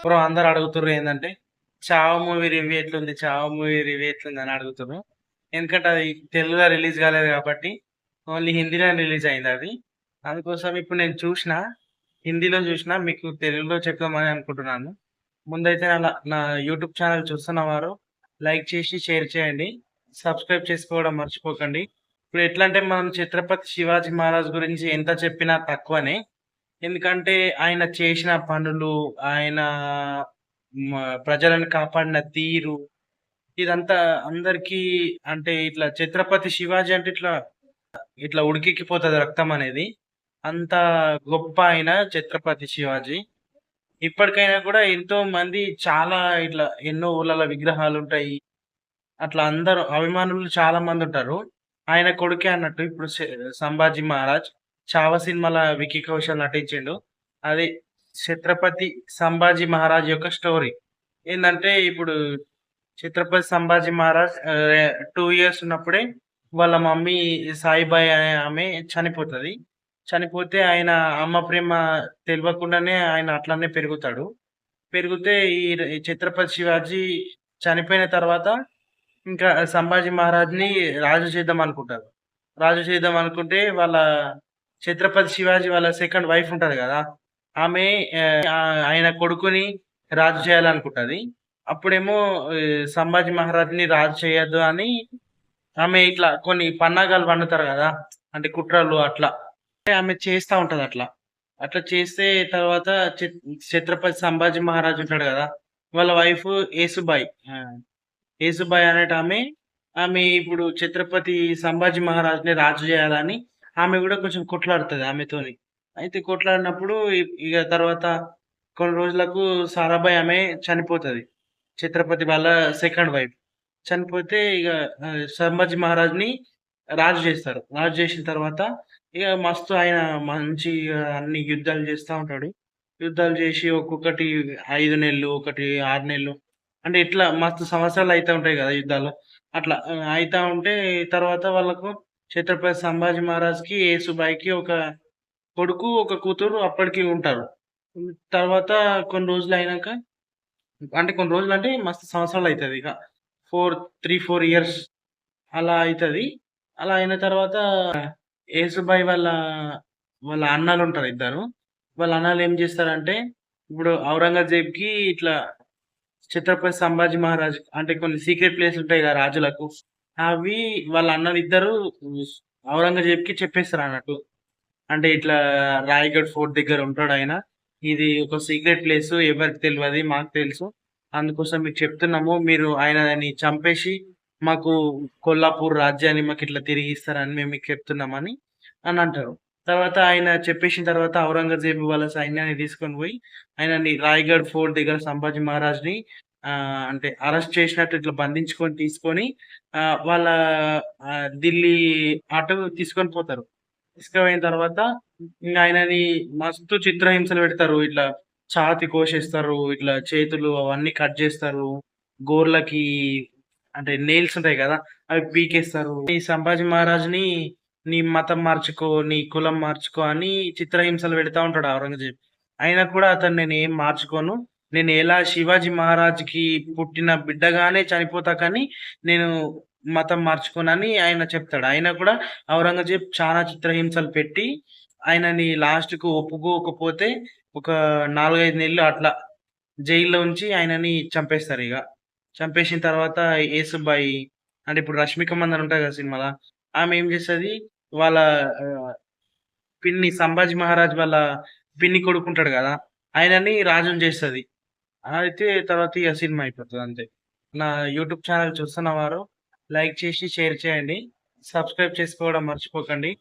Bro అందరు అడుగుతుర్రు ఏంటంటే చావు మూవీ రివ్యూ ఎట్లుంది చావు మూవీ రివ్యూ ఎట్లుంది అని అడుగుతుర్రు. ఎందుకంటే అది తెలుగులో రిలీజ్ కాలేదు కాబట్టి ఓన్లీ హిందీలో రిలీజ్ అయింది అది. అందుకోసం ఇప్పుడు నేను చూసిన హిందీలో చూసిన మీకు తెలుగులో చెప్దామని అనుకుంటున్నాను. ముందైతే నా యూట్యూబ్ ఛానల్ చూస్తున్న వారు లైక్ చేసి షేర్ చేయండి. సబ్స్క్రైబ్ చేసుకోవడం మర్చిపోకండి. ఇప్పుడు ఎట్లా అంటే మనం ఛత్రపతి శివాజీ మహారాజ్ గురించి ఎంత చెప్పినా తక్కువనే. ఎందుకంటే ఆయన చేసిన పనులు, ఆయన ప్రజలను కాపాడిన తీరు ఇదంతా అందరికీ అంటే ఇట్లా ఛత్రపతి శివాజీ అంటే ఇట్లా ఇట్లా ఉడికెక్కిపోతది రక్తం అనేది. అంత గొప్ప ఆయన ఛత్రపతి శివాజీ. ఇప్పటికైనా కూడా ఎంతో మంది చాలా ఇట్లా ఎన్నో ఊర్లలో విగ్రహాలుంటాయి. అట్లా అందరూ అభిమానులు చాలా మందుంటారు. ఆయన కొడుకే అన్నట్టు ఇప్పుడు సంభాజీ మహారాజ్. 'చావ' సినిమాలో విక్కీ కౌశల్ నటించిండు. అది 'ఛత్రపతి సంభాజీ మహారాజ్' యొక్క స్టోరీ. ఏందంటే ఇప్పుడు 'ఛత్రపతి సంభాజీ మహారాజ్' 2 ఇయర్స్ ఉన్నప్పుడే వాళ్ళ మమ్మీ సాయిబాయి అనే ఆమె చనిపోతది. చనిపోతే ఆయన అమ్మ ప్రేమ తెలవకుండానే ఆయన అట్లనే పెరుగుతాడు. పెరిగితే ఈ 'ఛత్రపతి శివాజీ' చనిపోయిన తర్వాత ఇంకా సంభాజీ మహారాజ్‌ని రాజు చేద్దాం అనుకుంటారు. రాజు చేద్దాం అనుకుంటే వాళ్ళ ఛత్రపతి శివాజీ వాళ్ళ సెకండ్ వైఫ్ ఉంటది గదా! ఆమె ఆయన కొడుకుని రాజు చేయాలనుకుంటది. అప్పుడేమో సంభాజీ మహారాజ్‌ని రాజు చేయొద్దు అని ఆమె ఇట్లా కొన్ని పన్నాగాలు పన్నుతారు గదా! అంటే కుట్రలు అట్లా. ఆమె చేస్తా ఉంటదట్లా. అట్లా చేస్తే తర్వాత ఛత్రపతి సంభాజీ మహారాజ్ ఉంటాడు గదా! వాళ్ళ వైఫ్ యేసుబాయి. యేసుబాయి అనేటామె, ఆమె ఇప్పుడు ఛత్రపతి సంభాజీ మహారాజ్‌ని రాజు జేయాలని ఆమె గూడా కొంచెం కొట్లాడుతది ఆమెతోని. అయితే కొట్లాడినప్పుడు ఇగ తర్వాత కొన్ని రోజులకు సారాభాయి ఆమె చనిపోతది. ఛత్రపతి వాళ్ళ సెకండ్ వైఫ్. చనిపోతే ఇగ సంభాజీ మహారాజ్‌ని రాజు జేస్తారు. రాజు జేసిన తర్వాత ఇగ మస్తు ఆయన మంచిగా అన్ని యుద్ధాలు జేస్తా ఉంటాడు. యుద్ధాలు జేసి ఒక్కొక్కటి 5 నెలలు, ఒకటి 6 నెలలు అంటే ఇట్లా మస్తు సంవత్సరాలు అయితా ఉంటాయి గదా! యుద్ధాలు. అట్లా అయితా ఉంటే తర్వాత వాళ్ళకు ఛత్రపతి సంభాజీ మహారాజ్‌కి, యేసుబాయికి ఒక కొడుకు, ఒక కూతురు అప్పటికి ఉంటారు. తర్వాత కొన్ని రోజులయినాక అంటే కొన్ని రోజులంటే మస్తు సంవత్సరాలయితదిక. 4 ఇయర్స్ అలా అయితది. అలా అయిన తర్వాత యేసుబాయి వాళ్ళ అన్నలుంటారు ఇద్దరు. వాళ్ళ అన్నలేం జేస్తారంటే, ఇప్పుడు ఔరంగజేబ్‌కి ఇట్లా ఛత్రపతి సంభాజీ మహారాజ్ అంటే కొన్ని సీక్రెట్ ప్లేసులుంటాయి గదా! రాజులకు. అవి వాళ్ళ అన్నలిద్దరూ ఔరంగజేబ్‌కి చెప్పేస్తారన్నట్టు. అంటే ఇట్లా రాయగఢ్ ఫోర్ట్ దగ్గర ఉంటాడాయన. ఇది ఒక సీక్రెట్ ప్లేసు. ఎవరికీ తెలవది. మాకు తెలుసు. అందుకోసం మీకు చెప్తున్నాము. మీరు ఆయనని చంపేసి మాకు కొల్లాపూర్ రాజ్యాన్ని మాకిట్లా తిరిగిస్తారని మేము మీకు చెప్తున్నామని అనంటారు. తర్వాత ఆయన చెప్పేసిన తర్వాత ఔరంగజేబు వాళ్ళ సైన్యాన్ని తీసుకొని పోయి ఆయనని రాయగఢ్ ఫోర్ట్ దగ్గర సంభాజీ మహారాజ్‌ని అంటే అరెస్ట్ చేసినట్టు ఇట్లా బంధించుకొని తీసుకొని వాళ్ళ ఢిల్లీ అటు తీసుకొని పోతారు. తీసుకుపోయిన తర్వాత ఇంగ ఆయనని మస్తు చిత్రహింసలు పెడతారు. ఇట్లా ఛాతీ కోసేస్తారు. ఇట్లా చేతులు అవన్నీ కట్ జేస్తారు. గోర్లకి అంటే నెయిల్స్ ఉంటాయి గదా! అవి పీకేస్తారు. ఈ సంభాజీ మహారాజ్‌ని నీ మతం మార్చుకో, నీ కులం మార్చుకో అని చిత్రహింసలు పెడతా ఉంటాడు ఔరంగజేబ్. అయినా కూడా అతను నేనేం మార్చుకోను. నేను ఎలా శివాజీ మహారాజ్‌కి పుట్టిన బిడ్డగానే చనిపోతా కానీ నేను మతం మార్చుకోనని ఆయన చెప్తాడు. అయినా కూడా ఔరంగజేబ్ చాలా చిత్రహింసలు పెట్టి ఆయనని లాస్ట్‌కు ఒప్పుకోకపోతే ఒక 4, 5 నెలలు అట్లా జైల్‌లో ఉంచి ఆయనని చంపేస్తారిగ. చంపేసిన తర్వాత యేసుబాయి అంటే ఇప్పుడు 'రష్మిక మందన' ఉంటది కదా సినిమాల. ఆమె ఏం చేస్తది వాళ్ళ ఆహ్, పిన్ని సంభాజీ మహారాజ్ వాళ్ళ పిన్ని కొడుకుంటాడు గదా! ఆయనని రాజుని చేస్తది. అయితే తర్వాత ఇగ సినిమా అయిపోతది అంతే. నా యూట్యూబ్ ఛానెల్ చూస్తున్న వారు లైక్ చేసి, షేర్ చేయండి. సబ్స్క్రైబ్ చేసుకోవడం మర్చిపోకండి.